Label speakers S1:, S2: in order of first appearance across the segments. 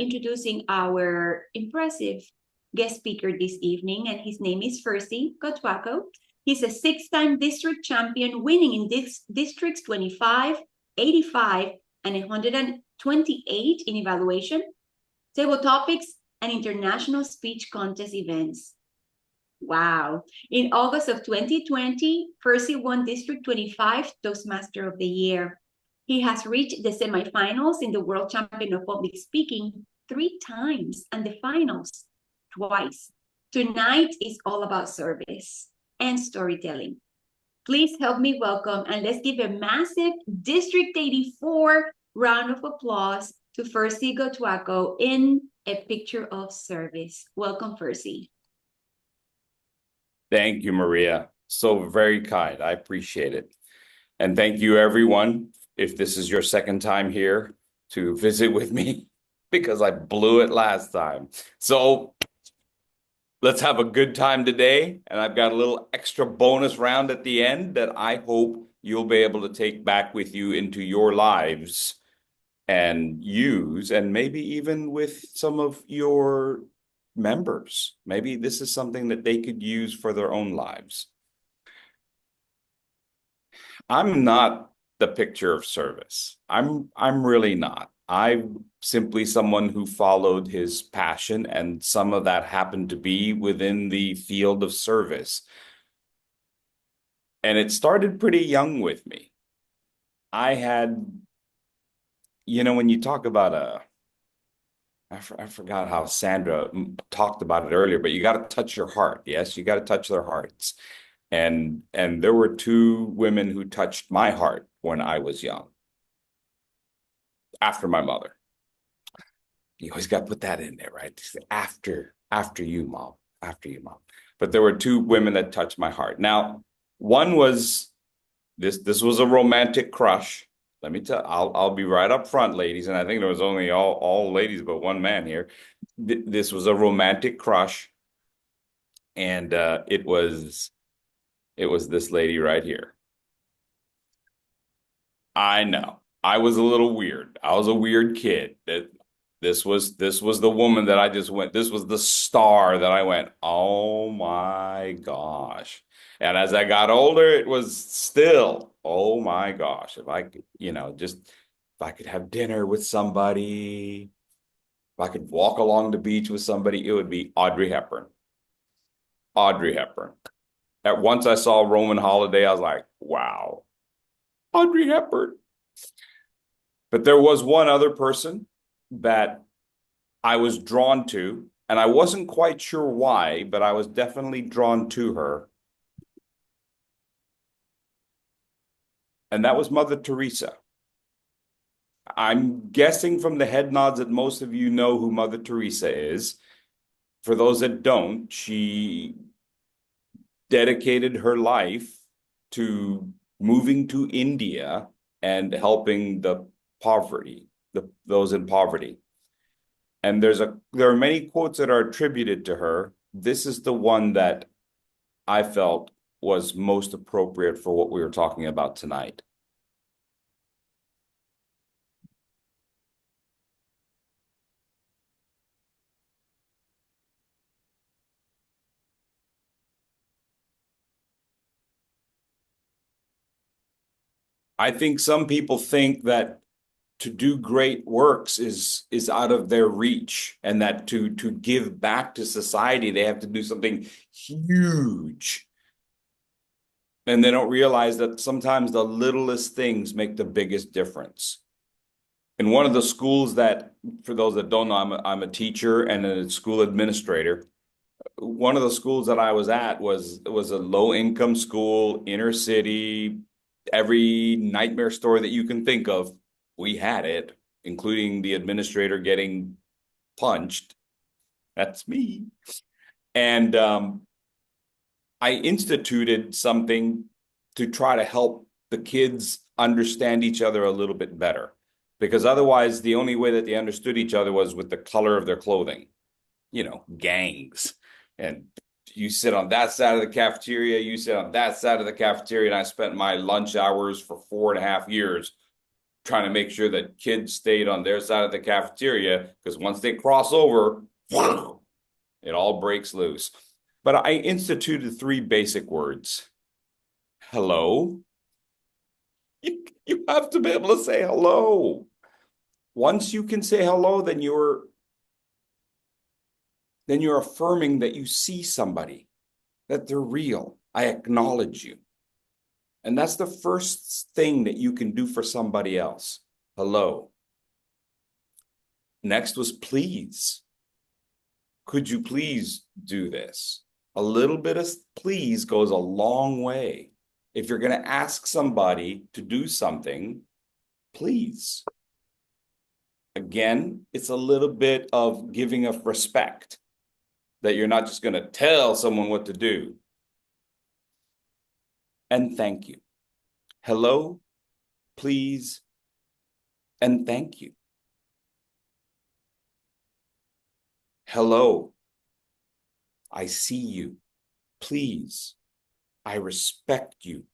S1: introducing our impressive guest speaker this evening, and his name is Fursey Gotuaco. He's a 6-time district champion, winning in districts 25, 85, and 128 in evaluation, table topics, and international speech contest events. Wow. In August of 2020, Fursey won District 25 Toastmaster of the Year. He has reached the semifinals in the World Champion of Public Speaking 3 times and the finals twice. Tonight is all about service and storytelling. Please help me welcome, and let's give a massive District 84 round of applause to Fursey Gotuaco in A Picture of Service. Welcome, Fursey.
S2: Thank you, Maria. So very kind. I appreciate it. And thank you, everyone, if this is your second time here to visit with me, because I blew it last time. So let's have a good time today. And I've got a little extra bonus round at the end that I hope you'll be able to take back with you into your lives and use, and maybe even with some of your members. Maybe this is something that they could use for their own lives. I'm not the picture of service. I'm really not. I'm simply someone who followed his passion, and some of that happened to be within the field of service. And it started pretty young with me. I had, when you talk about I forgot how Sandra talked about it earlier, but you got to touch your heart. Yes, you got to touch their hearts. And there were 2 women who touched my heart when I was young, after my mother. You always got to put that in there, right? After you, mom, after you, mom. But there were 2 women that touched my heart. Now, one was this was a romantic crush. Let me tell, I'll be right up front, ladies, and I think there was only all ladies but one man here. This was a romantic crush, and it was this lady right here. I know. I was a little weird. I was a weird kid. This was the woman that I just went, this was the star that I went, oh my gosh. And as I got older, it was still, oh my gosh, if I could, if I could have dinner with somebody, if I could walk along the beach with somebody, it would be Audrey Hepburn. Audrey Hepburn. At once I saw Roman Holiday, I was like, wow, Audrey Hepburn. But there was one other person that I was drawn to, and I wasn't quite sure why, but I was definitely drawn to her. And that was Mother Teresa. I'm guessing from the head nods that most of you know who Mother Teresa is. For those that don't, she dedicated her life to moving to India and helping the poverty, those in poverty. And there are many quotes that are attributed to her. This is the one that I felt was most appropriate for what we were talking about tonight. I think some people think that to do great works is out of their reach, and that to give back to society, they have to do something huge. And they don't realize that sometimes the littlest things make the biggest difference. In one of the schools that, for those that don't know, I'm a teacher and a school administrator. One of the schools that I was at was a low-income school, inner city, every nightmare story that you can think of, we had it, including the administrator getting punched. That's me. And I instituted something to try to help the kids understand each other a little bit better, because otherwise the only way that they understood each other was with the color of their clothing, gangs. And you sit on that side of the cafeteria, you sit on that side of the cafeteria, and I spent my lunch hours for 4.5 years trying to make sure that kids stayed on their side of the cafeteria, because once they cross over, it all breaks loose. But I instituted 3 basic words. Hello. You have to be able to say hello. Once you can say hello, then you're affirming that you see somebody, that they're real. I acknowledge you. And that's the first thing that you can do for somebody else. Hello. Next was please. Could you please do this? A little bit of please goes a long way. If you're going to ask somebody to do something, please. Again, it's a little bit of giving of respect, that you're not just going to tell someone what to do. And thank you. Hello, please, and thank you. Hello, I see you. Please, I respect you.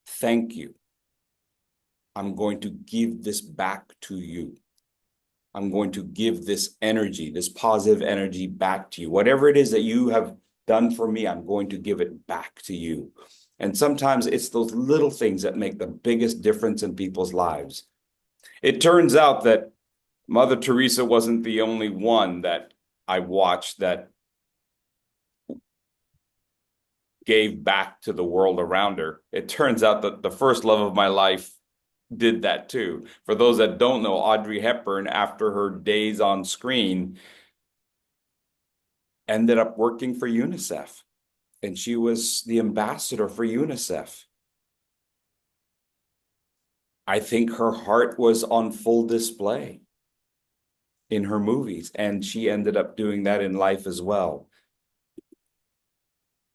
S2: Thank you. I'm going to give this back to you. I'm going to give this energy, this positive energy back to you. Whatever it is that you have done for me, I'm going to give it back to you. And sometimes it's those little things that make the biggest difference in people's lives. It turns out that Mother Teresa wasn't the only one that I watched that gave back to the world around her. It turns out that the first love of my life did that too. For those that don't know, Audrey Hepburn, after her days on screen, ended up working for UNICEF. And she was the ambassador for UNICEF. I think her heart was on full display in her movies, and she ended up doing that in life as well.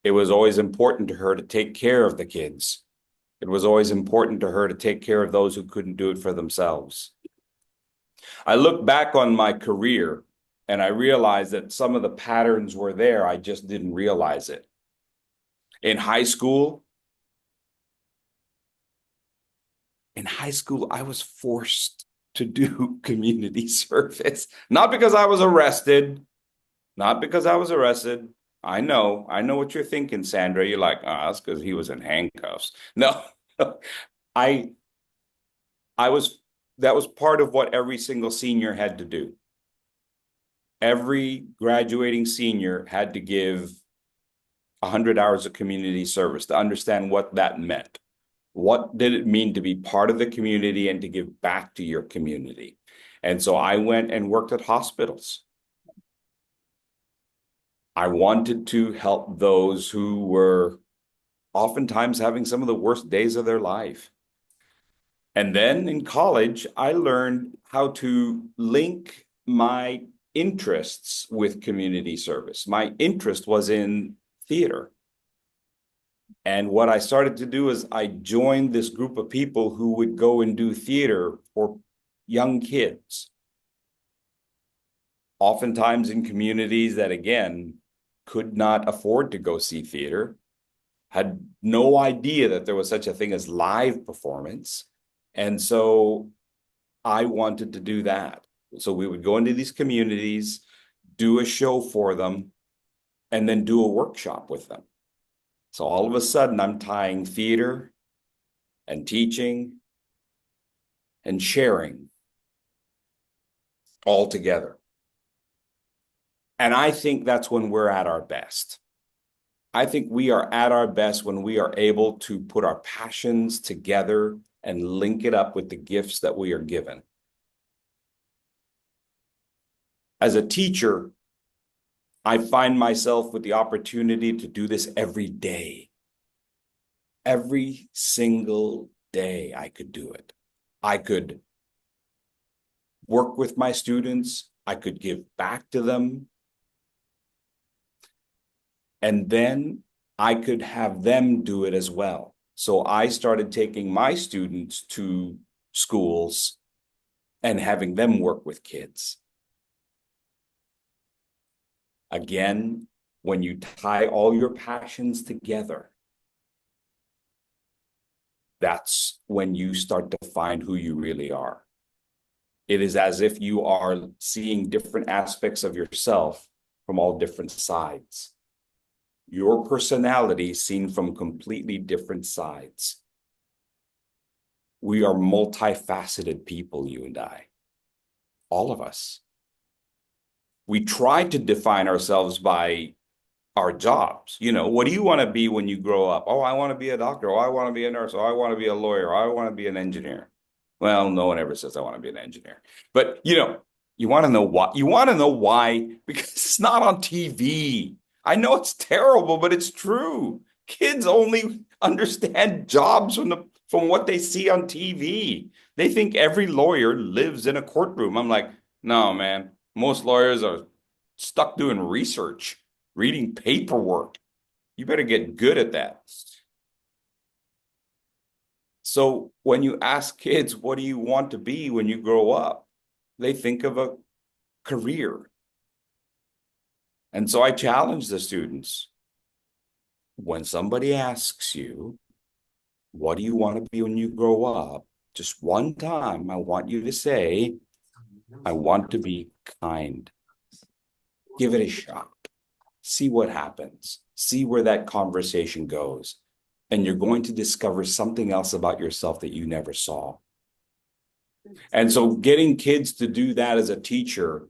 S2: It was always important to her to take care of the kids. It was always important to her to take care of those who couldn't do it for themselves. I look back on my career and I realized that some of the patterns were there. I just didn't realize it. In high school, I was forced to do community service, not because I was arrested, I know what you're thinking, Sandra. You're like, oh, that's because he was in handcuffs. No, I was, that was part of what every single senior had to do. Every graduating senior had to give 100 hours of community service to understand what that meant. What did it mean to be part of the community and to give back to your community? And so I went and worked at hospitals. I wanted to help those who were oftentimes having some of the worst days of their life. And then in college, I learned how to link my interests with community service. My interest was in theater. And what I started to do is I joined this group of people who would go and do theater for young kids, oftentimes in communities that, again, could not afford to go see theater, had no idea that there was such a thing as live performance. And so I wanted to do that. So we would go into these communities, do a show for them, and then do a workshop with them. So all of a sudden, I'm tying theater and teaching and sharing all together. And I think that's when we're at our best. I think we are at our best when we are able to put our passions together and link it up with the gifts that we are given. As a teacher, I find myself with the opportunity to do this every day. Every single day I could do it. I could work with my students. I could give back to them. And then I could have them do it as well. So I started taking my students to schools and having them work with kids. Again, when you tie all your passions together, that's when you start to find who you really are. It is as if you are seeing different aspects of yourself from all different sides. Your personality seen from completely different sides. We are multifaceted people, you and I. All of us. We try to define ourselves by our jobs. You know, what do you want to be when you grow up? Oh, I want to be a doctor. Oh, I want to be a nurse. Oh, I want to be a lawyer. Oh, I want to be an engineer. Well, no one ever says I want to be an engineer. But, you know, you want to know what? You want to know why? Because it's not on TV. I know it's terrible, but it's true. Kids only understand jobs from what they see on TV. They think every lawyer lives in a courtroom. I'm like, no, man. Most lawyers are stuck doing research, reading paperwork. You better get good at that. So when you ask kids, what do you want to be when you grow up? They think of a career. And so I challenge the students. When somebody asks you, what do you want to be when you grow up? Just one time, I want you to say, I want to be kind. Give it a shot. See what happens. See where that conversation goes. And you're going to discover something else about yourself that you never saw. And so getting kids to do that as a teacher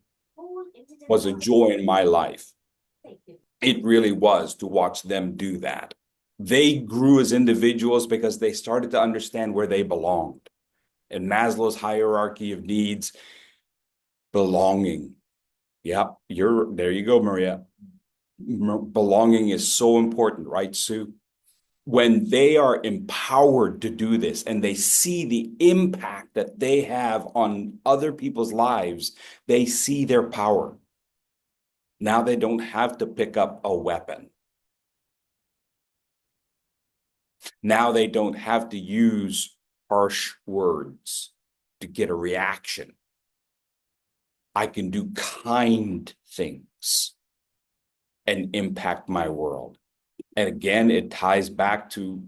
S2: was a joy in my life. It really was to watch them do that. They grew as individuals because they started to understand where they belonged. In Maslow's hierarchy of needs, belonging. Yeah, there you go, Maria. Belonging is so important, right, Sue? When they are empowered to do this and they see the impact that they have on other people's lives, they see their power. Now they don't have to pick up a weapon. Now they don't have to use harsh words to get a reaction. I can do kind things and impact my world. And again, it ties back to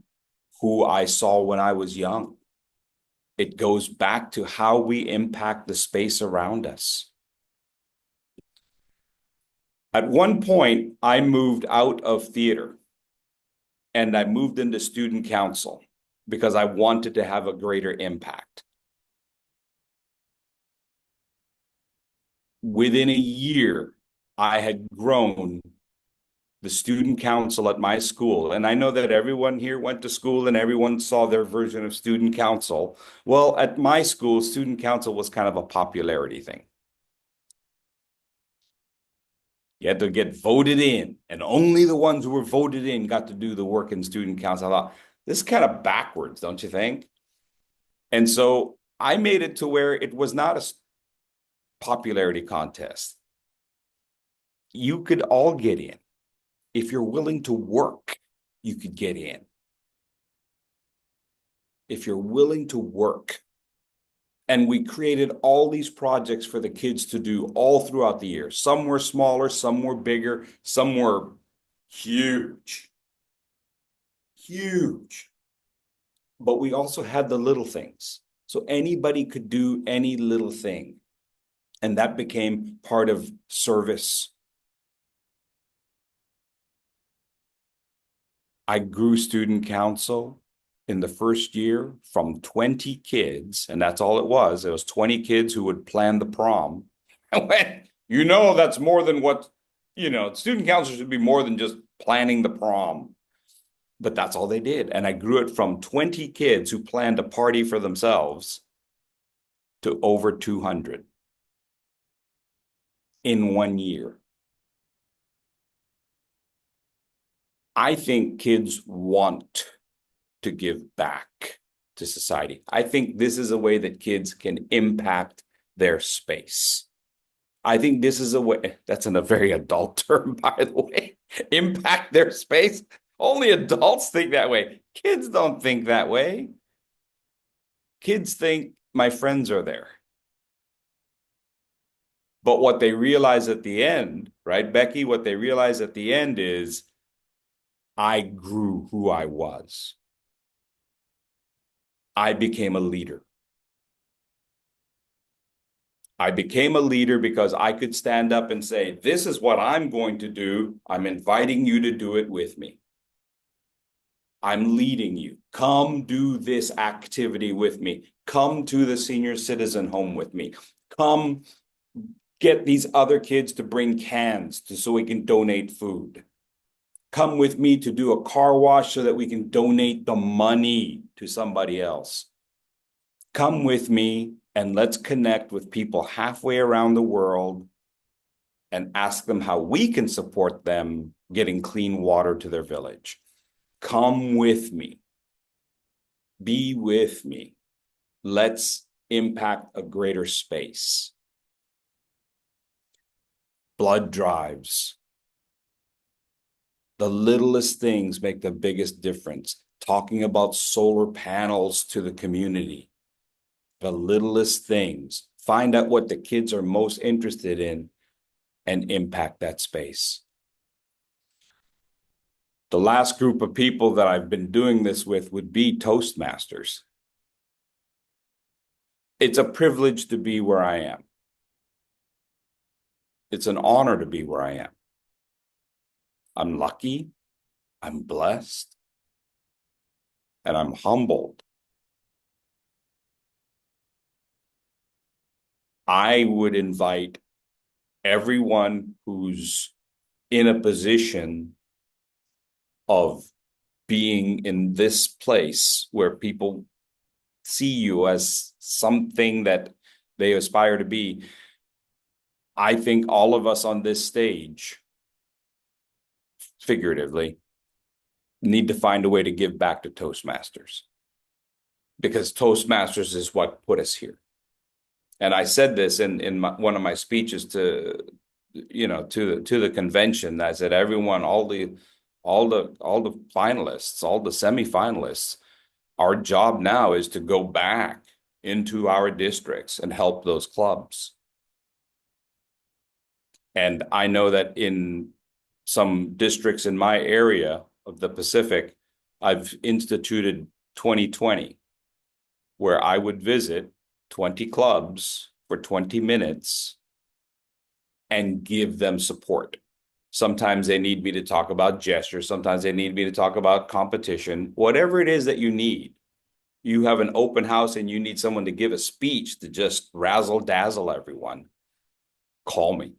S2: who I saw when I was young. It goes back to how we impact the space around us. At one point, I moved out of theater and I moved into student council because I wanted to have a greater impact. Within a year, I had grown the student council at my school. And I know that everyone here went to school and everyone saw their version of student council. Well, at my school, student council was kind of a popularity thing. You had to get voted in, and only the ones who were voted in got to do the work in student council. I thought, this is kind of backwards, don't you think? And so I made it to where it was not a popularity contest. You could all get in. If you're willing to work, you could get in. If you're willing to work. And we created all these projects for the kids to do all throughout the year. Some were smaller, some were bigger, some were huge. Huge. But we also had the little things. So anybody could do any little thing. And that became part of service. I grew student council in the first year from 20 kids, and that's all it was. It was 20 kids who would plan the prom. I went, you know, that's more than what, you know, student council should be more than just planning the prom. But that's all they did. And I grew it from 20 kids who planned a party for themselves to over 200 in 1 year. I think kids want to give back to society. I think this is a way that kids can impact their space. I think this is a way, that's in a very adult term, by the way, impact their space. Only adults think that way. Kids don't think that way. Kids think my friends are there. But what they realize at the end, right, Becky, what they realize at the end is I grew who I was. I became a leader. I became a leader because I could stand up and say, this is what I'm going to do. I'm inviting you to do it with me. I'm leading you. Come do this activity with me. Come to the senior citizen home with me. Come get these other kids to bring cans so we can donate food. Come with me to do a car wash so that we can donate the money to somebody else. Come with me and let's connect with people halfway around the world and ask them how we can support them getting clean water to their village. Come with me. Be with me. Let's impact a greater space. Blood drives. The littlest things make the biggest difference. Talking about solar panels to the community. The littlest things. Find out what the kids are most interested in and impact that space. The last group of people that I've been doing this with would be Toastmasters. It's a privilege to be where I am. It's an honor to be where I am. I'm lucky, I'm blessed, and I'm humbled. I would invite everyone who's in a position of being in this place where people see you as something that they aspire to be. I think all of us on this stage, figuratively, need to find a way to give back to Toastmasters, because Toastmasters is what put us here. And I said this in one of my speeches to the convention. I said, everyone, all the finalists, all the semifinalists, our job now is to go back into our districts and help those clubs. And I know that in some districts in my area of the Pacific, I've instituted 2020, where I would visit 20 clubs for 20 minutes and give them support. Sometimes they need me to talk about gestures. Sometimes they need me to talk about competition. Whatever it is that you need. You have an open house and you need someone to give a speech to just razzle dazzle everyone. Call me.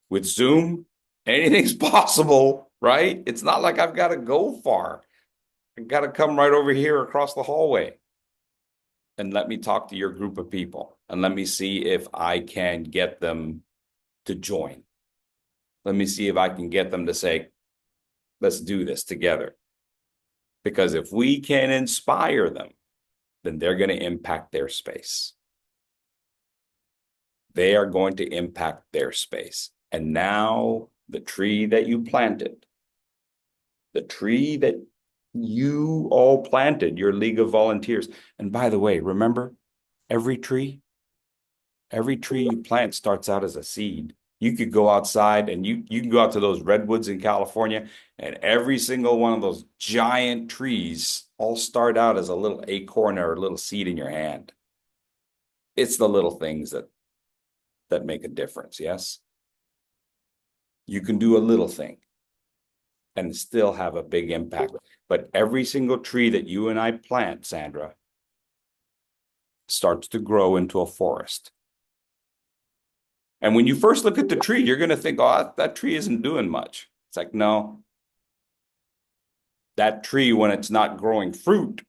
S2: With Zoom, anything's possible, right? It's not like I've got to go far. I've got to come right over here across the hallway. And let me talk to your group of people. And let me see if I can get them to join. Let me see if I can get them to say, let's do this together. Because if we can inspire them, then they're going to impact their space. They are going to impact their space. And now the tree that you planted, the tree that you all planted, your League of Volunteers. And by the way, remember, every tree you plant starts out as a seed. You could go outside and you can go out to those redwoods in California, and every single one of those giant trees all start out as a little acorn or a little seed in your hand. It's the little things that make a difference, yes? You can do a little thing and still have a big impact. But every single tree that you and I plant, Sandra, starts to grow into a forest. And when you first look at the tree, you're going to think, oh, that tree isn't doing much. It's like, no. That tree, when it's not growing fruit,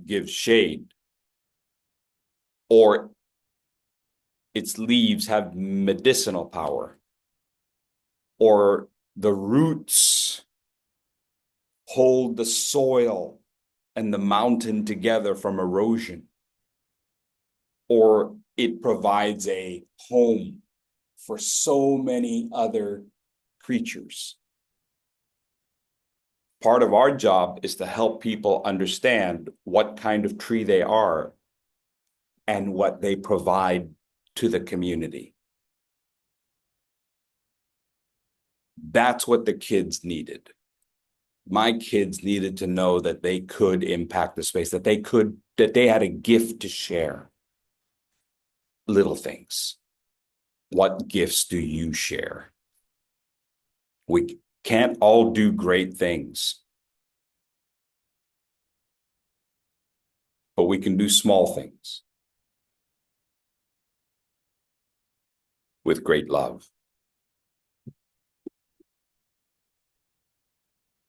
S2: gives shade. Or its leaves have medicinal power. Or the roots hold the soil and the mountain together from erosion. Or it provides a home for so many other creatures. Part of our job is to help people understand what kind of tree they are and what they provide to the community. That's what the kids needed. my kids needed to know that they could impact the space, that they had a gift to share. Little things. What gifts do you share? We can't all do great things, but we can do small things with great love.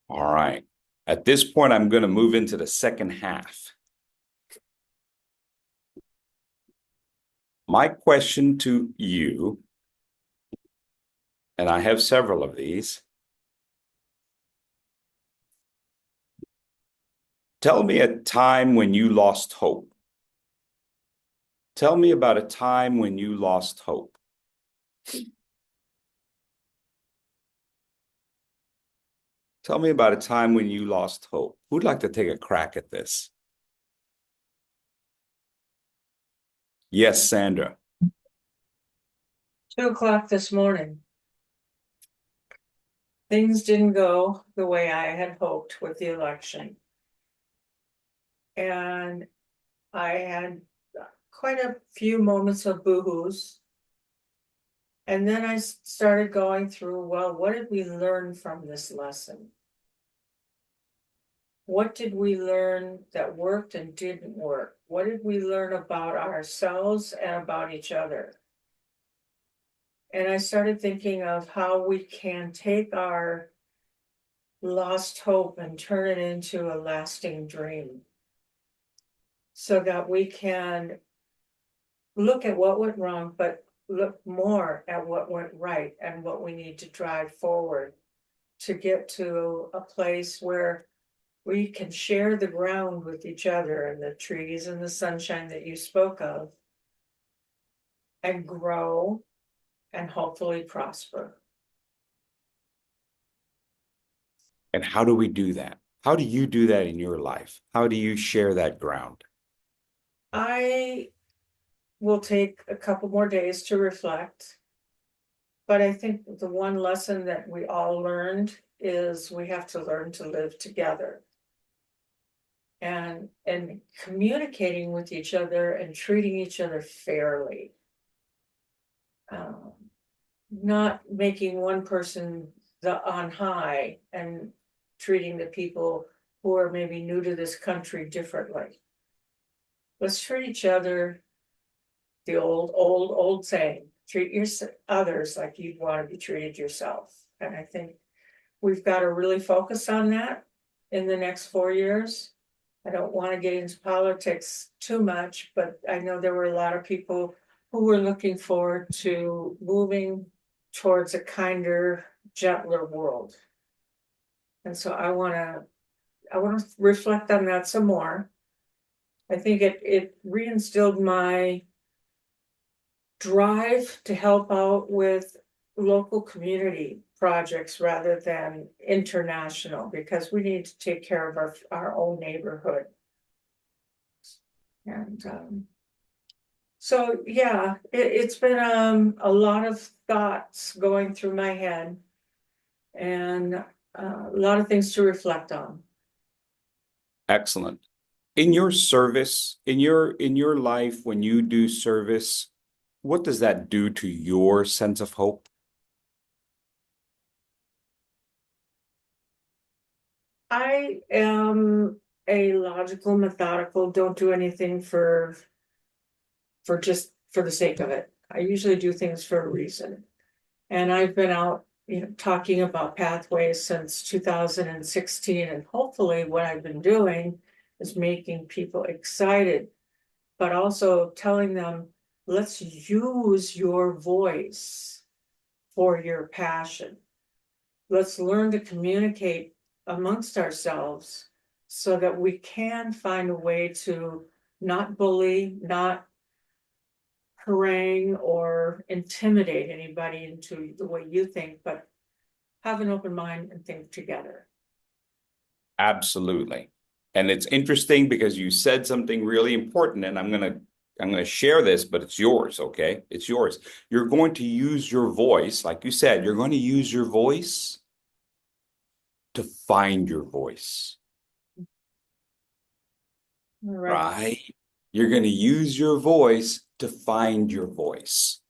S2: All right. At this point, I'm going to move into the second half. My question to you, and I have several of these. Tell me a time when you lost hope. Tell me about a time when you lost hope. Tell me about a time when you lost hope. Who'd like to take a crack at this? Yes, Sandra.
S3: 2 o'clock this morning. Things didn't go the way I had hoped with the election. And I had quite a few moments of boo-hoos. And then I started going through, well, what did we learn from this lesson? What did we learn that worked and didn't work? What did we learn about ourselves and about each other? And I started thinking of how we can take our lost hope and turn it into a lasting dream, so that we can look at what went wrong, but look more at what went right and what we need to drive forward to get to a place where we can share the ground with each other and the trees and the sunshine that you spoke of, and grow and hopefully prosper.
S2: And how do we do that? How do you do that in your life? How do you share that ground?
S3: I will take a couple more days to reflect. But I think the one lesson that we all learned is we have to learn to live together. And communicating with each other and treating each other fairly. Not making one person on high and treating the people who are maybe new to this country differently. Let's treat each other, the old saying, treat your others like you'd want to be treated yourself. And I think we've got to really focus on that in the next 4 years. I don't want to get into politics too much, but I know there were a lot of people who were looking forward to moving towards a kinder, gentler world. And so I want to reflect on that some more. I think it reinstilled my drive to help out with local community projects rather than international, because we need to take care of our own neighborhood. And so yeah, it's been a lot of thoughts going through my head, and a lot of things to reflect on.
S2: Excellent. In your service, in your life, when you do service, what does that do to your sense of hope?
S3: I am a logical, methodical, don't do anything for just for the sake of it. I usually do things for a reason. And I've been out, talking about pathways since 2016, and hopefully what I've been doing is making people excited, but also telling them, let's use your voice for your passion. Let's learn to communicate amongst ourselves so that we can find a way to not bully, not harangue or intimidate anybody into the way you think, but have an open mind and think together.
S2: Absolutely. And it's interesting because you said something really important, and I'm gonna share this, but it's yours, okay? It's yours. You're going to use your voice, like you said, you're going to use your voice to find your voice,
S3: Right.
S2: right? You're going to use your voice to find your voice.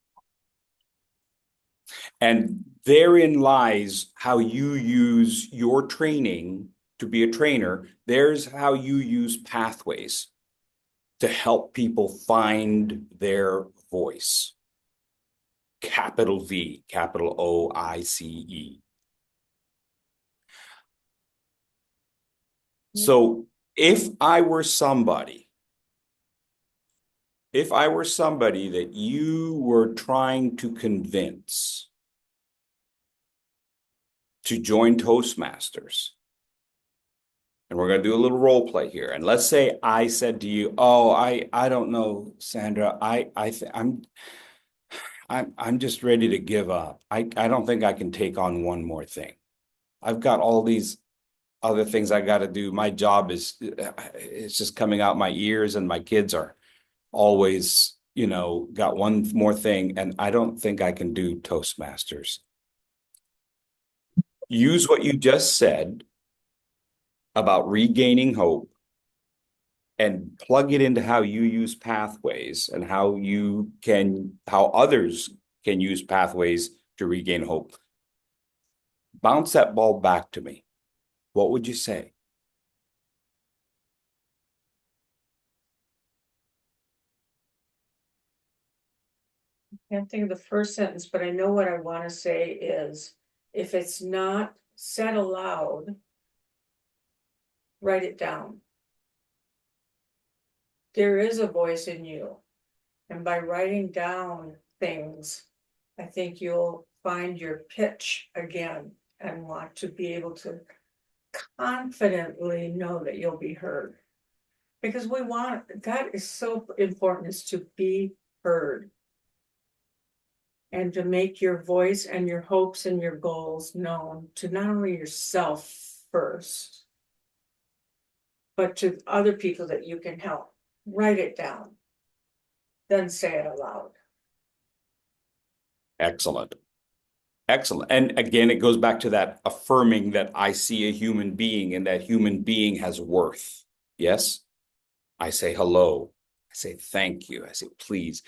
S2: And therein lies how you use your training to be a trainer. There's how you use pathways to help people find their voice. Capital V, capital OICE. So if I were somebody that you were trying to convince to join Toastmasters, and we're going to do a little role play here. And let's say I said to you, "Oh, I don't know, Sandra. I'm just ready to give up. I don't think I can take on one more thing. I've got all these other things I got to do. My job it's just coming out my ears, and my kids are always, got one more thing, and I don't think I can do Toastmasters." Use what you just said about regaining hope and plug it into how you use pathways and how others can use pathways to regain hope. Bounce that ball back to me. What would you say?
S3: Can't think of the first sentence, but I know what I want to say is, if it's not said aloud, write it down. There is a voice in you, and by writing down things, I think you'll find your pitch again and want to be able to confidently know that you'll be heard. Because that is so important, is to be heard. And to make your voice and your hopes and your goals known to not only yourself first, but to other people that you can help. Write it down, then say it aloud.
S2: Excellent. Excellent. And again, it goes back to that affirming that I see a human being and that human being has worth. Yes? I say hello. I say thank you. I say please.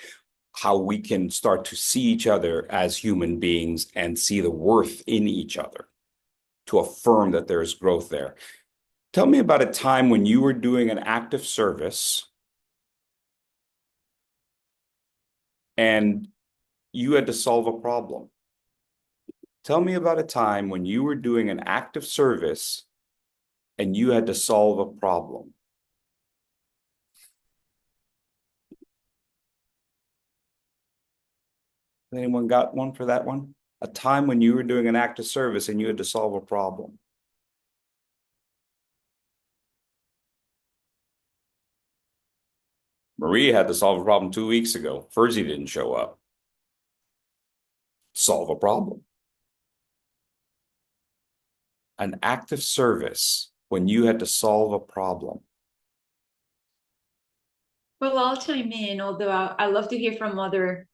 S2: How we can start to see each other as human beings and see the worth in each other, to affirm that there is growth there. Tell me about a time when you were doing an act of service and you had to solve a problem. Tell me about a time when you were doing an act of service and you had to solve a problem. Anyone got one for that one? A time when you were doing an act of service and you had to solve a problem. Maria had to solve a problem 2 weeks ago. Fursey didn't show up. Solve a problem. An act of service when you had to solve a problem.
S1: Well, I'll chime in, although I love to hear from other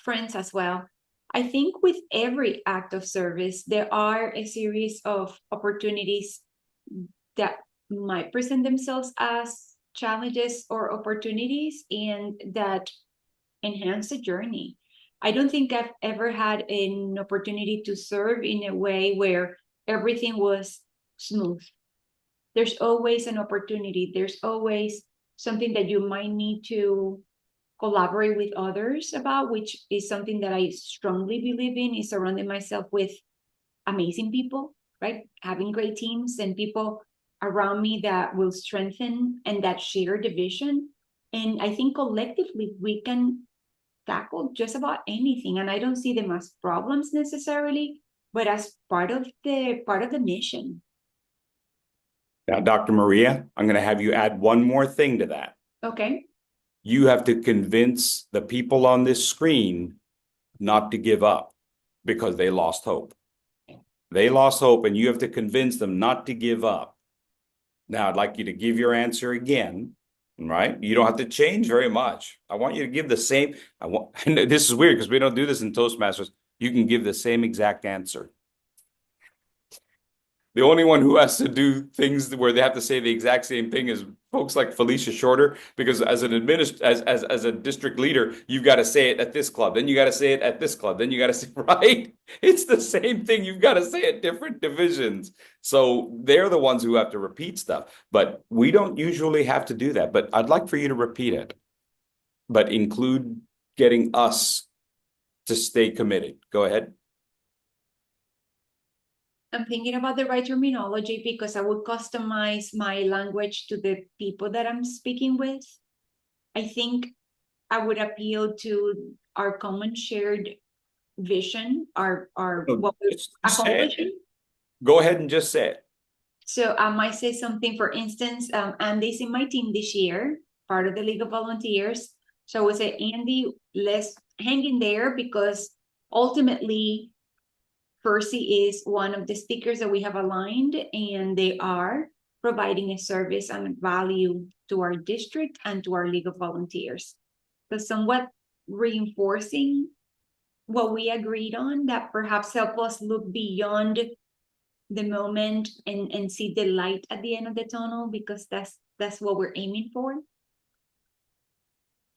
S1: friends as well. I think with every act of service, there are a series of opportunities that might present themselves as challenges or opportunities, and that enhance the journey. I don't think I've ever had an opportunity to serve in a way where everything was smooth. There's always an opportunity. There's always something that you might need to collaborate with others about, which is something that I strongly believe in, is surrounding myself with amazing people, right? Having great teams and people around me that will strengthen and that share the vision. And I think collectively we can tackle just about anything. And I don't see them as problems necessarily, but as part of the mission.
S2: Now, Dr. Maria, I'm going to have you add one more thing to that.
S1: Okay.
S2: You have to convince the people on this screen not to give up because they lost hope. They lost hope, and you have to convince them not to give up. Now, I'd like you to give your answer again, right? You don't have to change very much. I want you to give the same. And this is weird because we don't do this in Toastmasters. You can give the same exact answer. The only one who has to do things where they have to say the exact same thing is folks like Felicia Shorter, because as an as a district leader, you've got to say it at this club, then you got to say it at this club, then you got to say, right? It's the same thing you've got to say at different divisions. So they're the ones who have to repeat stuff, but we don't usually have to do that. But I'd like for you to repeat it, but include getting us to stay committed. Go ahead.
S1: I'm thinking about the right terminology because I would customize my language to the people that I'm speaking with. I think I would appeal to our common shared vision, our what we're
S2: Just say it.
S1: accomplishing.
S2: Go ahead and just say it.
S1: So I might say something, for instance, Andy's in my team this year, part of the League of Volunteers. So I would say, Andy, let's hang in there, because ultimately Fursey is one of the speakers that we have aligned, and they are providing a service and value to our district and to our League of Volunteers. So somewhat reinforcing what we agreed on, that perhaps help us look beyond the moment and see the light at the end of the tunnel, because that's what we're aiming for.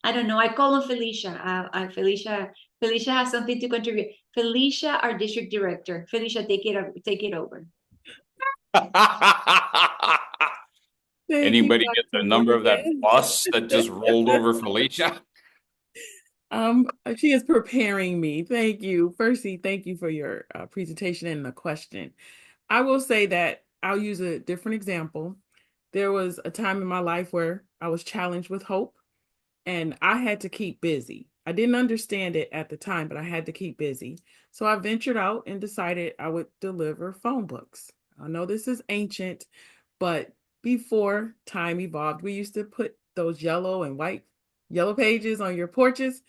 S1: I don't know. I call on Felicia. Felicia has something to contribute. Felicia, our district director. Felicia, take it over.
S2: Anybody get the number of that bus that just rolled over Felicia?
S4: She is preparing me. Thank you. Fursey, thank you for your presentation and the question. I will say that I'll use a different example. There was a time in my life where I was challenged with hope, and I had to keep busy. I didn't understand it at the time, but I had to keep busy. So I ventured out and decided I would deliver phone books. I know this is ancient, but before time evolved, we used to put those yellow and white yellow pages on your porches.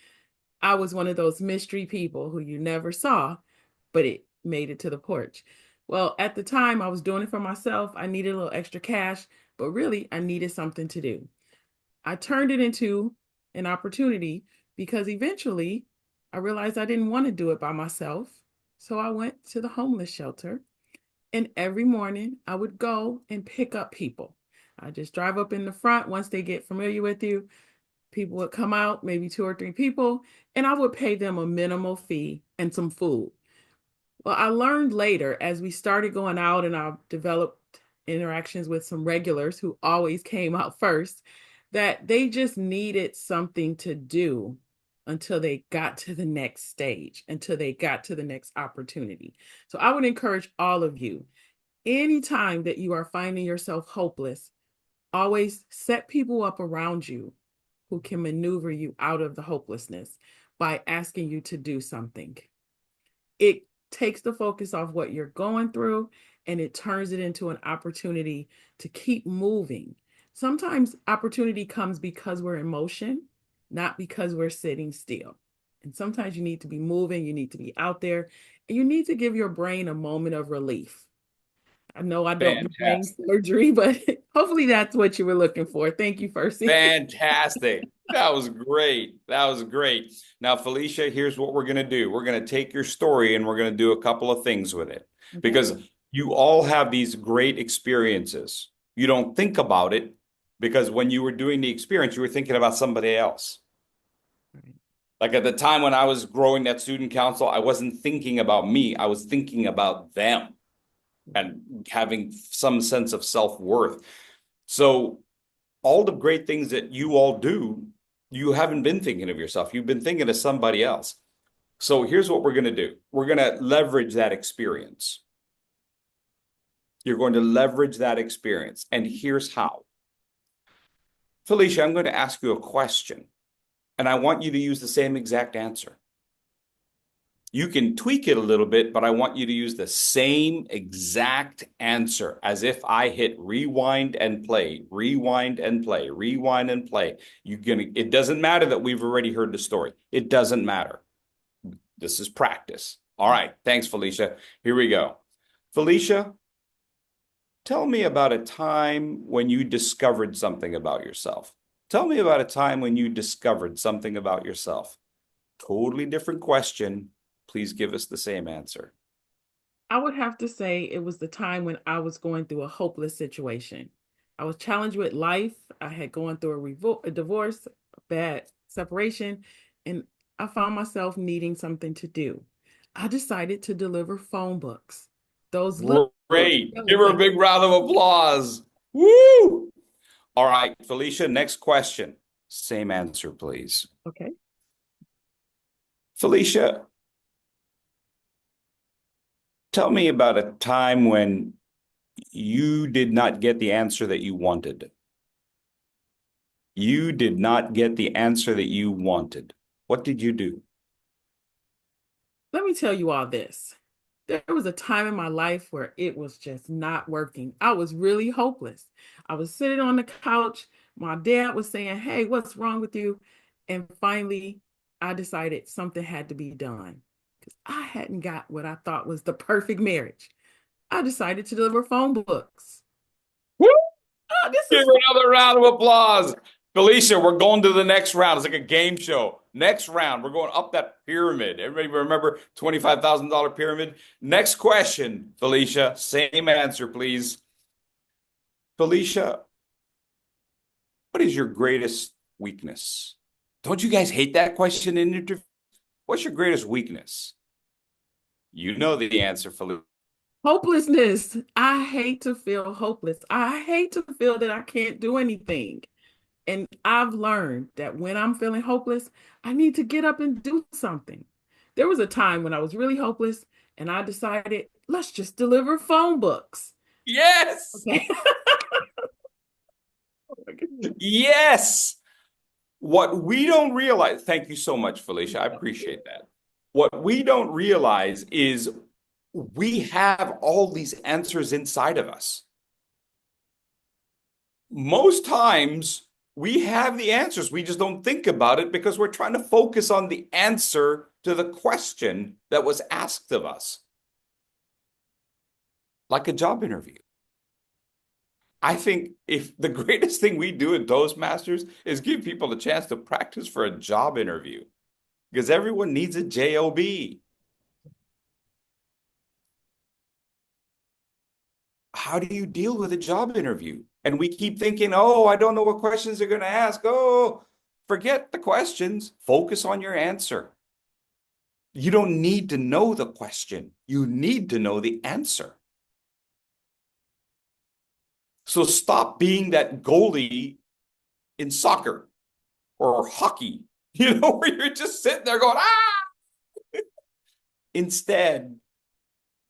S4: I was one of those mystery people who you never saw, but it made it to the porch. Well, at the time, I was doing it for myself. I needed a little extra cash, but really, I needed something to do. I turned it into an opportunity because eventually I realized I didn't want to do it by myself. So I went to the homeless shelter, and every morning I would go and pick up people. I just drive up in the front. Once they get familiar with you, people would come out, maybe 2 or 3 people, and I would pay them a minimal fee and some food. Well, I learned later as we started going out and I developed interactions with some regulars who always came out first, that they just needed something to do until they got to the next stage, until they got to the next opportunity. So I would encourage all of you, anytime that you are finding yourself hopeless, always set people up around you who can maneuver you out of the hopelessness by asking you to do something. It takes the focus off what you're going through and it turns it into an opportunity to keep moving. Sometimes opportunity comes because we're in motion, not because we're sitting still. And sometimes you need to be moving, you need to be out there, and you need to give your brain a moment of relief. I know I don't do brain surgery, but hopefully that's what you were looking for. Thank you, Fursey.
S2: Fantastic. That was great. That was great. Now, Felicia, here's what we're going to do. We're going to take your story and we're going to do a couple of things with it, because you all have these great experiences. You don't think about it because when you were doing the experience, you were thinking about somebody else. Like at the time when I was growing that student council, I wasn't thinking about me. I was thinking about them and having some sense of self-worth. So all the great things that you all do, you haven't been thinking of yourself. You've been thinking of somebody else. So here's what we're going to do. We're going to leverage that experience. You're going to leverage that experience. And here's how. Felicia, I'm going to ask you a question, and I want you to use the same exact answer. You can tweak it a little bit, but I want you to use the same exact answer as if I hit rewind and play, rewind and play, rewind and play. It doesn't matter that we've already heard the story. It doesn't matter. This is practice. All right. Thanks, Felicia. Here we go. Felicia, tell me about a time when you discovered something about yourself. Tell me about a time when you discovered something about yourself. Totally different question. Please give us the same answer.
S4: I would have to say it was the time when I was going through a hopeless situation. I was challenged with life. I had gone through a divorce, a bad separation, and I found myself needing something to do. I decided to deliver phone books. Those little
S2: Great.
S4: that
S2: Give
S4: was
S2: her a
S4: like,
S2: big round of applause. Woo! All right, Felicia, next question. Same answer, please.
S4: okay.
S2: Felicia, tell me about a time when you did not get the answer that you wanted. You did not get the answer that you wanted. What did you do?
S4: Let me tell you all this. There was a time in my life where it was just not working. I was really hopeless. I was sitting on the couch. My dad was saying, "Hey, what's wrong with you?" And finally, I decided something had to be done because I hadn't got what I thought was the perfect marriage. I decided to deliver phone books.
S2: Woo!
S4: Oh, this
S2: Give
S4: is
S2: her another round of applause. Felicia, we're going to the next round. It's like a game show. Next round, we're going up that pyramid. Everybody remember $25,000 pyramid? Next question, Felicia. Same answer, please. Felicia, what is your greatest weakness? Don't you guys hate that question in interview? What's your greatest weakness? You know the answer, Felicia.
S4: hopelessness. I hate to feel hopeless. I hate to feel that I can't do anything. And I've learned that when I'm feeling hopeless, I need to get up and do something. There was a time when I was really hopeless and I decided, let's just deliver phone books.
S2: Yes.
S4: Okay.
S2: Yes. What we don't realize, thank you so much, Felicia. I appreciate that. What we don't realize is we have all these answers inside of us. Most times we have the answers. We just don't think about it because we're trying to focus on the answer to the question that was asked of us. Like a job interview. I think if the greatest thing we do in Toastmasters is give people a chance to practice for a job interview because everyone needs a job. How do you deal with a job interview? And we keep thinking, oh, I don't know what questions they're going to ask. Oh, forget the questions. Focus on your answer. You don't need to know the question. You need to know the answer. So stop being that goalie in soccer or hockey, where you're just sitting there going, ah! Instead,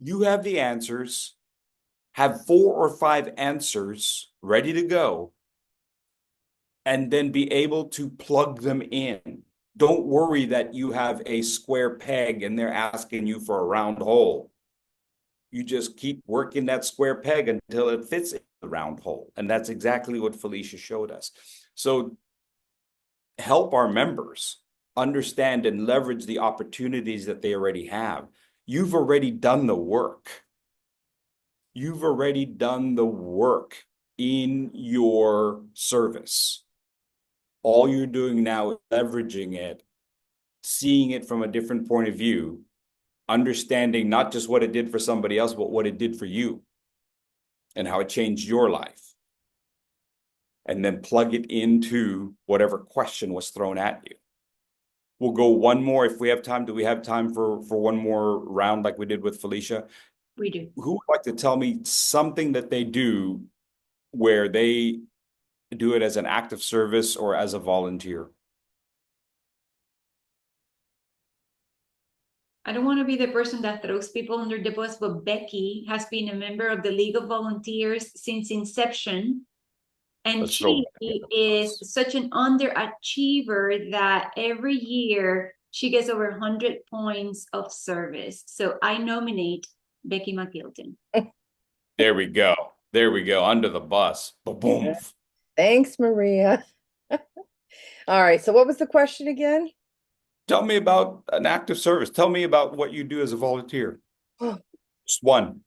S2: you have the answers, have 4 or 5 answers ready to go, and then be able to plug them in. Don't worry that you have a square peg and they're asking you for a round hole. You just keep working that square peg until it fits in the round hole. And that's exactly what Felicia showed us. So help our members understand and leverage the opportunities that they already have. You've already done the work. You've already done the work in your service. All you're doing now is leveraging it, seeing it from a different point of view, understanding not just what it did for somebody else, but what it did for you and how it changed your life. And then plug it into whatever question was thrown at you. We'll go one more if we have time. Do we have time for one more round like we did with Felicia?
S1: We do.
S2: Who would like to tell me something that they do where they do it as an act of service or as a volunteer?
S1: I don't want to be the person that throws people under the bus, but Becky has been a member of the League of Volunteers since inception. And
S2: Let's throw
S1: she
S2: Becky under the
S1: is
S2: bus.
S1: such an underachiever that every year she gets over 100 points of service. So I nominate Becky McGilton.
S2: There we go. There we go. Under the bus. Boom.
S5: Thanks, Maria. All right. So what was the question again?
S2: Tell me about an act of service. Tell me about what you do as a volunteer. Just one.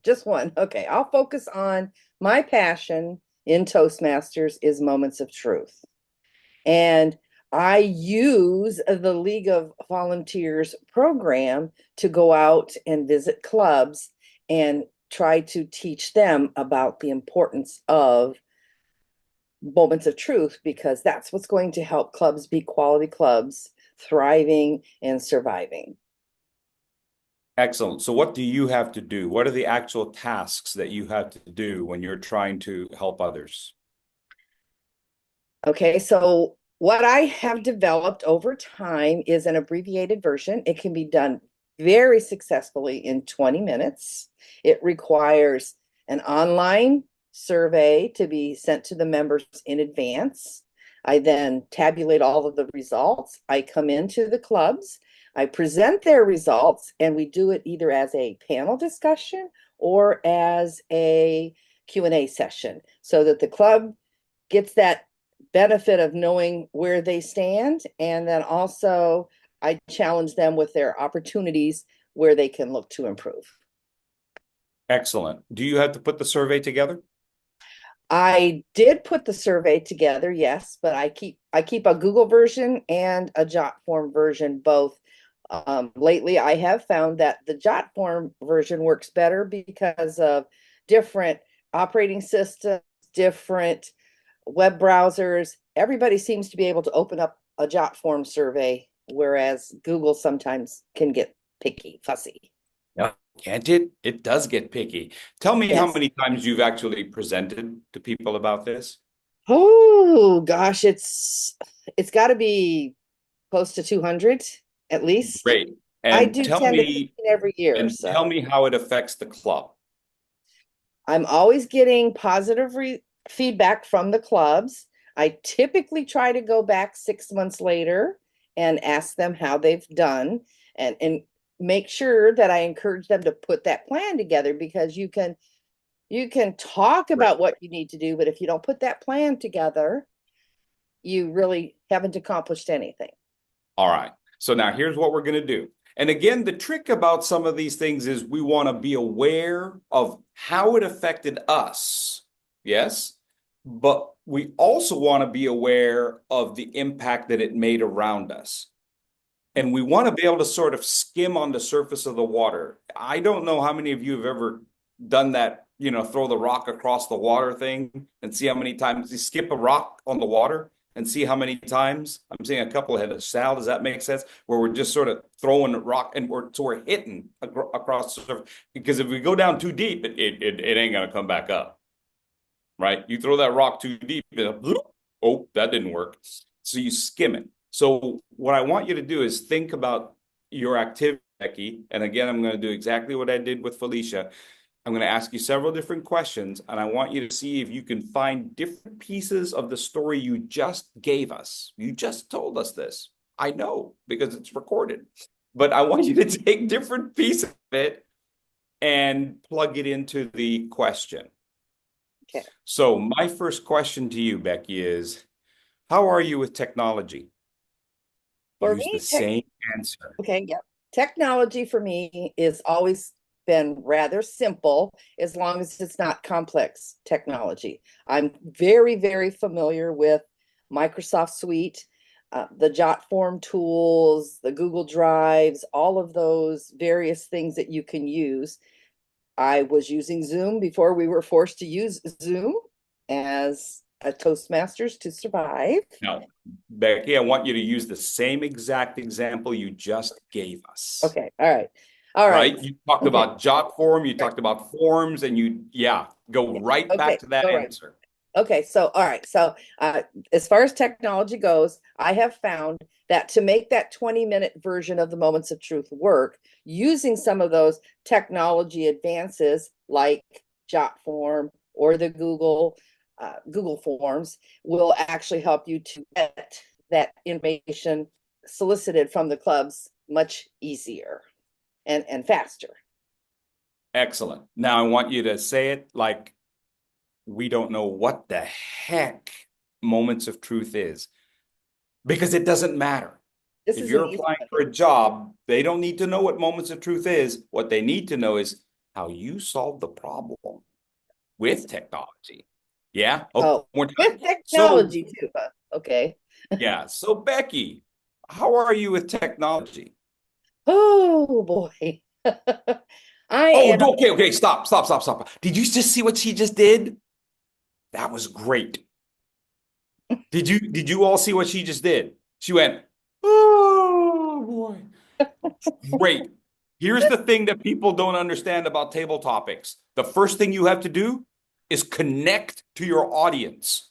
S5: Just one. Okay. I'll focus on my passion in Toastmasters is moments of truth. And I use the League of Volunteers program to go out and visit clubs and try to teach them about the importance of moments of truth, because that's what's going to help clubs be quality clubs, thriving and surviving.
S2: Excellent. So what do you have to do? What are the actual tasks that you have to do when you're trying to help others?
S5: Okay, so what I have developed over time is an abbreviated version. It can be done very successfully in 20 minutes. It requires an online survey to be sent to the members in advance. I then tabulate all of the results. I come into the clubs, I present their results, and we do it either as a panel discussion or as a Q&A session, so that the club gets that benefit of knowing where they stand. And then also I challenge them with their opportunities where they can look to improve.
S2: Excellent. Do you have to put the survey together?
S5: I did put the survey together, yes, but I keep a Google version and a jot form version both. Lately, I have found that the jot form version works better because of different operating systems, different web browsers. Everybody seems to be able to open up a jot form survey, whereas Google sometimes can get picky, fussy.
S2: Yeah. Can't it? It does get picky. Tell me how
S5: Yes.
S2: many times you've actually presented to people about this.
S5: Oh gosh, it's got to be close to 200 at least.
S2: Great.
S5: I
S2: And
S5: do 10 to 15 every year,
S2: tell
S5: so
S2: me how it affects the club.
S5: I'm always getting positive feedback from the clubs. I typically try to go back 6 months later and ask them how they've done, and make sure that I encourage them to put that plan together, because you can talk about what you need to do, but if you don't put that plan together, you really haven't accomplished anything.
S2: All right. So now here's what we're going to do. And again, the trick about some of these things is we want to be aware of how it affected us. Yes. But we also want to be aware of the impact that it made around us. And we want to be able to sort of skim on the surface of the water. I don't know how many of you have ever done that, throw the rock across the water thing and see how many times you skip a rock on the water and see how many times. I'm seeing a couple ahead of Sal. Does that make sense? Where we're just sort of throwing a rock and we're hitting across the surface. Because if we go down too deep, it ain't going to come back up. Right? You throw that rock too deep, oh, that didn't work. So you skim it. So what I want you to do is think about your activity, Becky. And again, I'm going to do exactly what I did with Felicia. I'm going to ask you several different questions, and I want you to see if you can find different pieces of the story you just gave us. You just told us this. I know, because it's recorded. But I want you to take different pieces of it and plug it into the question.
S5: Okay.
S2: So my first question to you, Becky, is how are you with technology?
S5: For
S2: Use
S5: me,
S2: the same answer.
S5: okay, yeah. Technology for me is always been rather simple, as long as it's not complex technology. I'm very, very familiar with Microsoft Suite, the Jotform tools, the Google Drives, all of those various things that you can use. I was using Zoom before we were forced to use Zoom as a Toastmasters to survive.
S2: Now, Becky, I want you to use the same exact example you just gave us.
S5: Okay, all right. All right.
S2: Right? You talked about Jotform, you talked about forms, and go right back to that answer.
S5: Okay, so all right. So as far as technology goes, I have found that to make that 20-minute version of the Moments of Truth work, using some of those technology advances like Jotform or the Google Forms will actually help you to get that information solicited from the clubs much easier and faster.
S2: Excellent. Now I want you to say it like we don't know what the heck Moments of Truth is, because it doesn't matter. If you're applying for a job, they don't need to know what Moments of Truth is. What they need to know is how you solve the problem with technology. Yeah.
S5: Oh, with technology too. Okay.
S2: Yeah. So Becky, how are you with technology?
S5: Oh boy. I
S2: Oh,
S5: am.
S2: okay. Stop. Did you just see what she just did? That was great. Did you all see what she just did? She went, oh boy. Great. Here's the thing that people don't understand about table topics. The first thing you have to do is connect to your audience.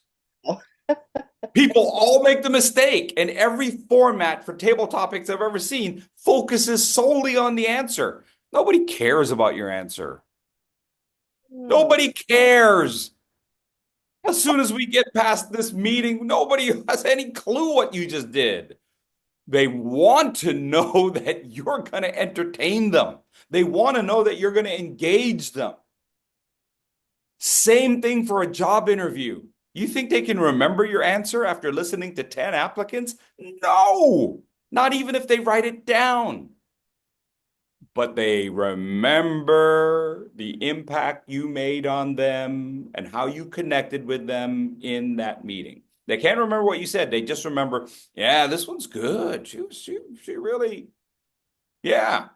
S2: People all make the mistake, and every format for table topics I've ever seen focuses solely on the answer. Nobody cares about your answer. Nobody cares. As soon as we get past this meeting, nobody has any clue what you just did. They want to know that you're going to entertain them. They want to know that you're going to engage them. Same thing for a job interview. You think they can remember your answer after listening to 10 applicants? No, not even if they write it down. But they remember the impact you made on them and how you connected with them in that meeting. They can't remember what you said. They just remember, yeah, this one's good. She really, yeah,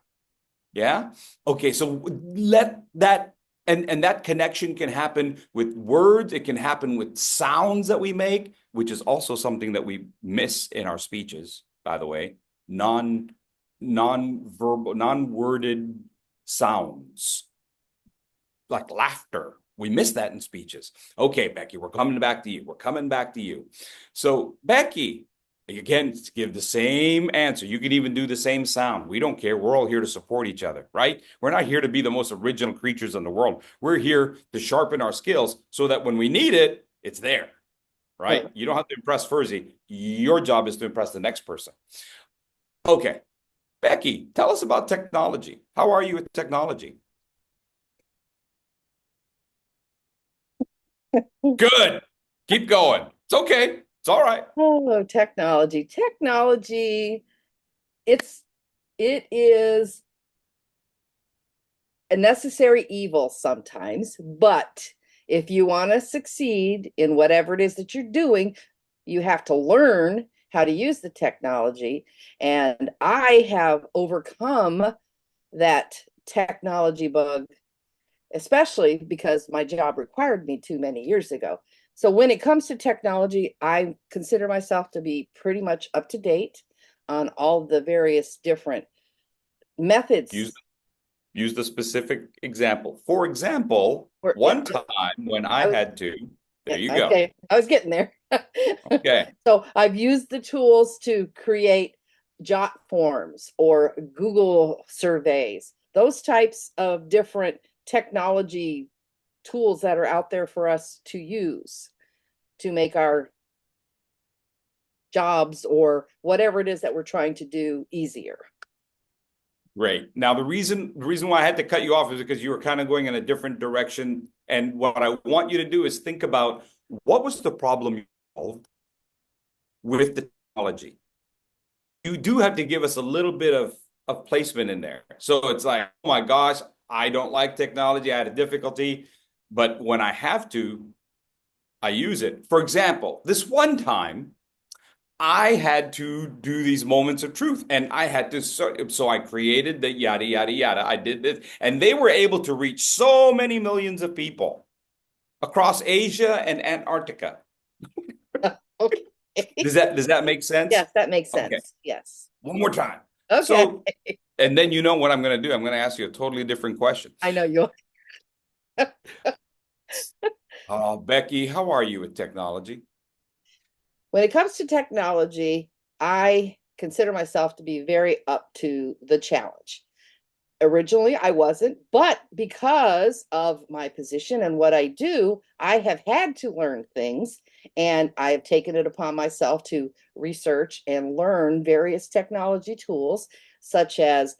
S2: yeah. Okay, so let that and that connection can happen with words. It can happen with sounds that we make, which is also something that we miss in our speeches, by the way. Non-verbal, non-worded sounds like laughter. We miss that in speeches. Okay, Becky, we're coming back to you. We're coming back to you. So, Becky, again, give the same answer. You can even do the same sound. We don't care. We're all here to support each other, right? We're not here to be the most original creatures in the world. We're here to sharpen our skills so that when we need it, it's there, right? You don't have to impress Fursey. Your job is to impress the next person. Okay. Becky, tell us about technology. How are you with technology? Good. Keep going. It's okay. It's all right.
S5: Oh, technology. Technology, it is a necessary evil sometimes, but if you want to succeed in whatever it is that you're doing, you have to learn how to use the technology. And I have overcome that technology bug, especially because my job required me to many years ago. So when it comes to technology, I consider myself to be pretty much up to date on all the various different methods.
S2: Use the specific example. For example, one time when I had to, there you go.
S5: Okay, I was getting there.
S2: Okay.
S5: So I've used the tools to create jot forms or Google surveys, those types of different technology tools that are out there for us to use to make our jobs or whatever it is that we're trying to do easier.
S2: Great. Now, the reason why I had to cut you off is because you were kind of going in a different direction. And what I want you to do is think about what was the problem you solved with the technology. You do have to give us a little bit of placement in there. So it's like, oh my gosh, I don't like technology. I had a difficulty. But when I have to, I use it. For example, this one time, I had to do these moments of truth and I had to, so I created the yada, yada, yada. I did this and they were able to reach so many millions of people across Asia and Antarctica.
S5: Okay.
S2: Does that make sense?
S5: Yes, that makes sense.
S2: Okay.
S5: Yes.
S2: One more time.
S5: Okay.
S2: So, and then you know what I'm going to do? I'm going to ask you a totally different question.
S5: I know you.
S2: Oh, Becky, how are you with technology?
S5: When it comes to technology, I consider myself to be very up to the challenge. Originally, I wasn't, but because of my position and what I do, I have had to learn things, and I have taken it upon myself to research and learn various technology tools, such as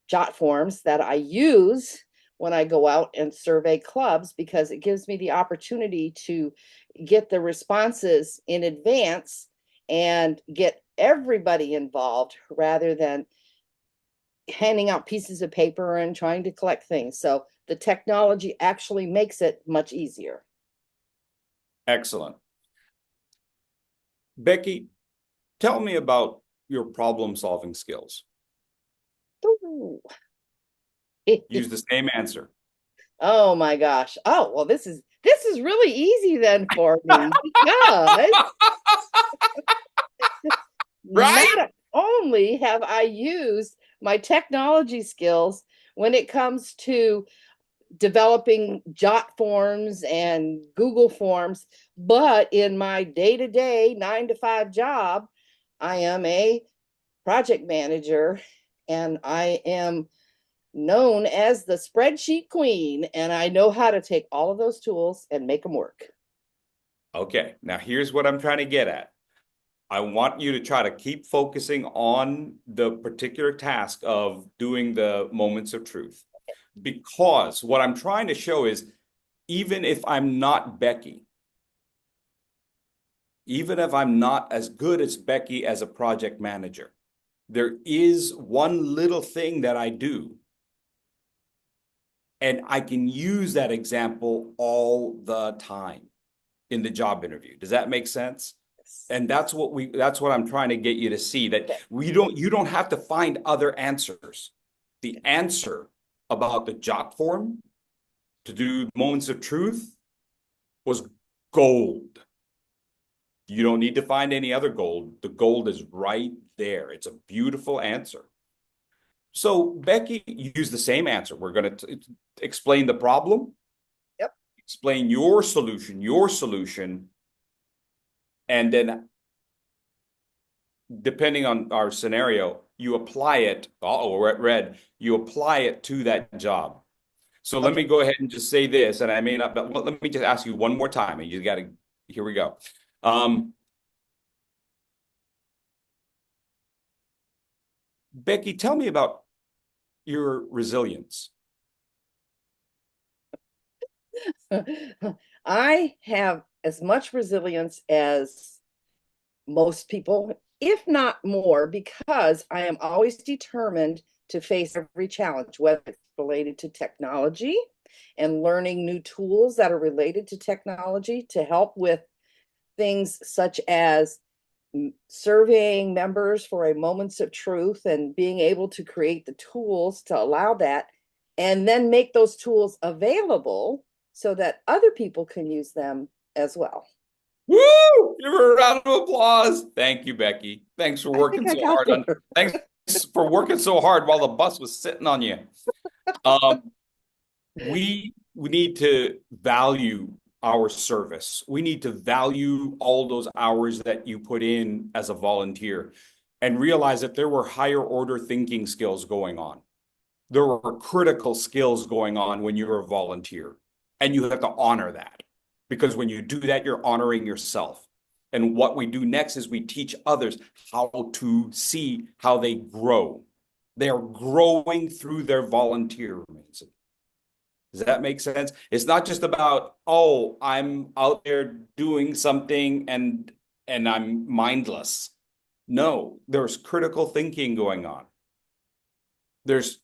S5: jot forms that I use when I go out and survey clubs, because it gives me the opportunity to get the responses in advance and get everybody involved rather than handing out pieces of paper and trying to collect things. So the technology actually makes it much easier.
S2: Excellent. Becky, tell me about your problem-solving skills.
S5: Ooh.
S2: Use the same answer.
S5: Oh my gosh. Oh, well, this is really easy then for me because
S2: Right?
S5: not only have I used my technology skills when it comes to developing Jot forms and Google Forms, but in my day-to-day 9 to 5 job, I am a project manager and I am known as the spreadsheet queen, and I know how to take all of those tools and make them work.
S2: Okay, now here's what I'm trying to get at. I want you to try to keep focusing on the particular task of doing the moments of truth. Because what I'm trying to show is, even if I'm not Becky, even if I'm not as good as Becky as a project manager, there is one little thing that I do. And I can use that example all the time in the job interview. Does that make sense? And that's what I'm trying to get you to see, that you don't have to find other answers. The answer about the Jot form to do moments of truth was gold. You don't need to find any other gold. The gold is right there. It's a beautiful answer. So Becky used the same answer. We're going to explain the problem.
S5: Yep.
S2: Explain your solution. And then depending on our scenario, you apply it. Red. You apply it to that job. So let me go ahead and just say this, and I may not, but let me just ask you one more time, and you got to, here we go. Becky, tell me about your resilience.
S5: I have as much resilience as most people, if not more, because I am always determined to face every challenge, whether it's related to technology and learning new tools that are related to technology to help with things such as surveying members for a moments of truth and being able to create the tools to allow that, and then make those tools available so that other people can use them as well.
S2: Woo! Give her a round of applause. Thank you, Becky. Thanks for working so hard thanks for working so hard while the bus was sitting on you. We need to value our service. We need to value all those hours that you put in as a volunteer and realize that there were higher order thinking skills going on. There were critical skills going on when you were a volunteer, and you have to honor that, because when you do that, you're honoring yourself. And what we do next is we teach others how to see how they grow. They are growing through their volunteerism. Does that make sense? It's not just about, oh, I'm out there doing something and I'm mindless. No, there's critical thinking going on. There's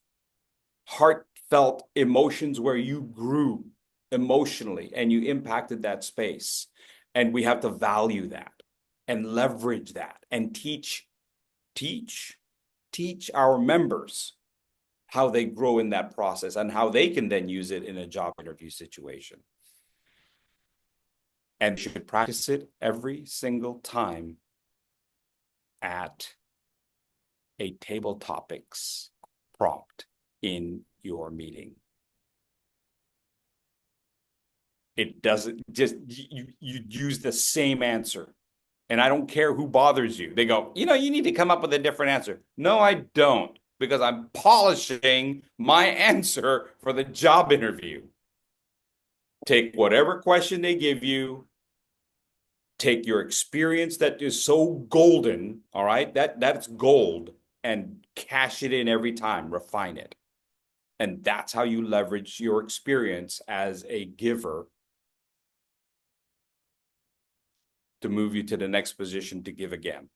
S2: heartfelt emotions where you grew emotionally and you impacted that space. And we have to value that and leverage that and teach our members how they grow in that process and how they can then use it in a job interview situation. And you should practice it every single time at a table topics prompt in your meeting. It doesn't just, you use the same answer. And I don't care who bothers you. They go, you need to come up with a different answer. No, I don't, because I'm polishing my answer for the job interview. Take whatever question they give you, take your experience that is so golden, all right, that's gold, and cash it in every time, refine it. And that's how you leverage your experience as a giver to move you to the next position to give again.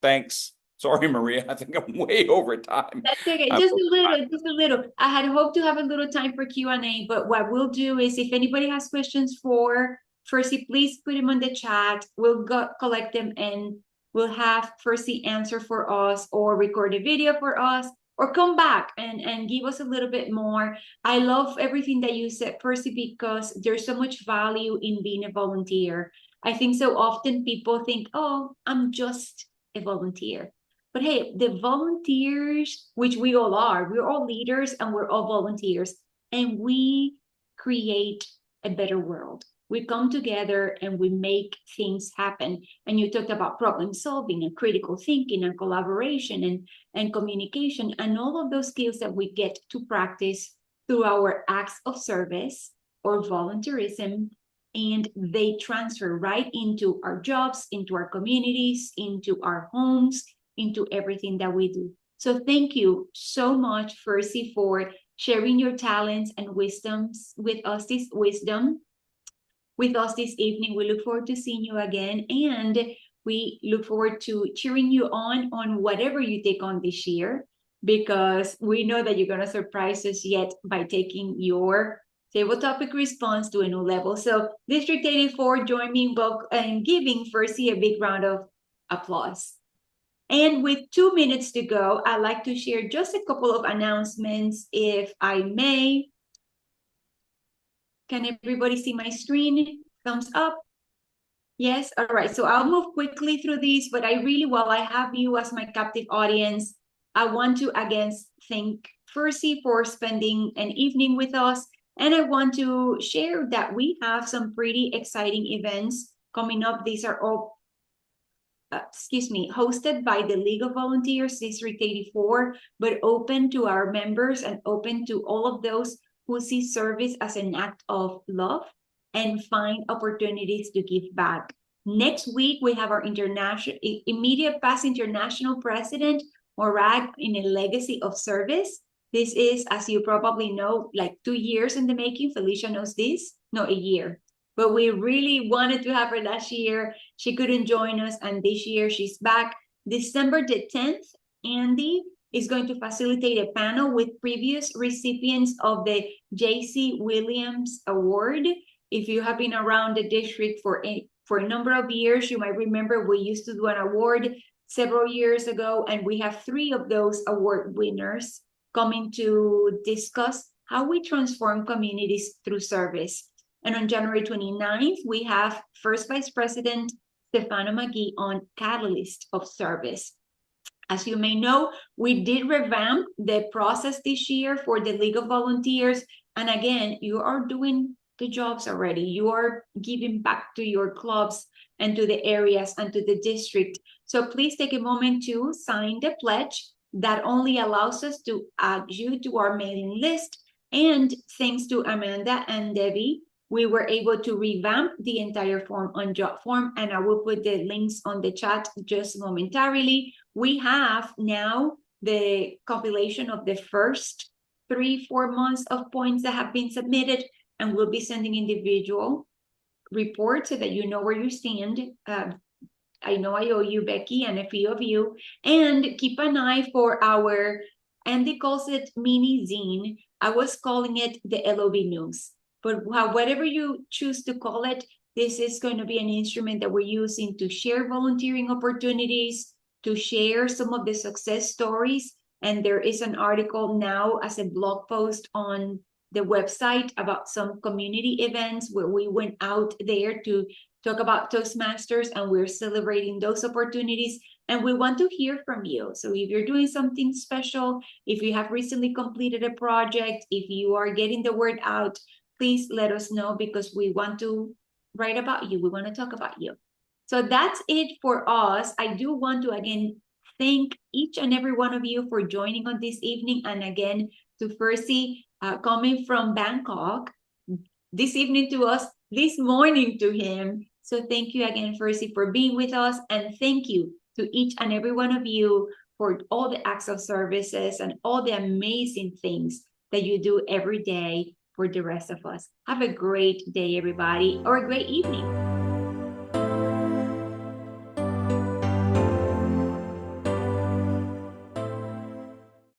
S2: Thanks. Sorry, Maria, I think I'm way over time.
S1: That's okay, just a little. I had hoped to have a little time for Q&A, but what we'll do is if anybody has questions for Fursey, please put them on the chat. We'll go collect them and we'll have Fursey answer for us or record a video for us or come back and give us a little bit more. I love everything that you said, Fursey, because there's so much value in being a volunteer. I think so often people think, oh, I'm just a volunteer. But hey, the volunteers, which we all are, we're all leaders and we're all volunteers, and we create a better world. We come together and we make things happen. And you talked about problem solving and critical thinking and collaboration and communication and all of those skills that we get to practice through our acts of service or volunteerism. And they transfer right into our jobs, into our communities, into our homes, into everything that we do. So thank you so much, Fursey, for sharing your talents and wisdoms with us this evening. We look forward to seeing you again, and we look forward to cheering you on whatever you take on this year, because we know that you're going to surprise us yet by taking your table topic response to a new level. So District 84, join me in giving Fursey a big round of applause. And with 2 minutes to go, I'd like to share just a couple of announcements, if I may. Can everybody see my screen? Thumbs up. Yes, all right. So I'll move quickly through these, but while I have you as my captive audience, I want to again thank Fursey for spending an evening with us. And I want to share that we have some pretty exciting events coming up. These are all hosted by the League of Volunteers, District 84, but open to our members and open to all of those who see service as an act of love and find opportunities to give back. Next week, we have our immediate past international president, Morag, in a legacy of service. This is, as you probably know, like 2 years in the making. Felicia knows this. No, a year. But we really wanted to have her last year. She couldn't join us, and this year she's back. December the 10th, Andy is going to facilitate a panel with previous recipients of the J.C. Williams Award. If you have been around the district for a number of years, you might remember we used to do an award several years ago, and we have 3 of those award winners coming to discuss how we transform communities through service. And on January 29th, we have First Vice President Stefano Maggi on Catalyst of Service. As you may know, we did revamp the process this year for the League of Volunteers. And again, you are doing the jobs already. You are giving back to your clubs and to the areas and to the district. So please take a moment to sign the pledge. That only allows us to add you to our mailing list. And thanks to Amanda and Debbie, we were able to revamp the entire form on job form, and I will put the links on the chat just momentarily. We have now the compilation of the first 3-4 months of points that have been submitted, and we'll be sending individual reports so that you know where you stand. I know I owe you, Becky, and a few of you. And keep an eye for our, Andy calls it mini zine. I was calling it the LOV News. But whatever you choose to call it, this is going to be an instrument that we're using to share volunteering opportunities, to share some of the success stories. And there is an article now as a blog post on the website about some community events where we went out there to talk about Toastmasters, and we're celebrating those opportunities. And we want to hear from you. So if you're doing something special, if you have recently completed a project, if you are getting the word out, please let us know, because we want to write about you. We want to talk about you. So that's it for us. I do want to again thank each and every one of you for joining on this evening. And again, to Fursey, coming from Bangkok this evening to us, this morning to him. So thank you again, Fursey, for being with us. And thank you to each and every one of you for all the acts of services and all the amazing things that you do every day for the rest of us. Have a great day, everybody, or a great evening.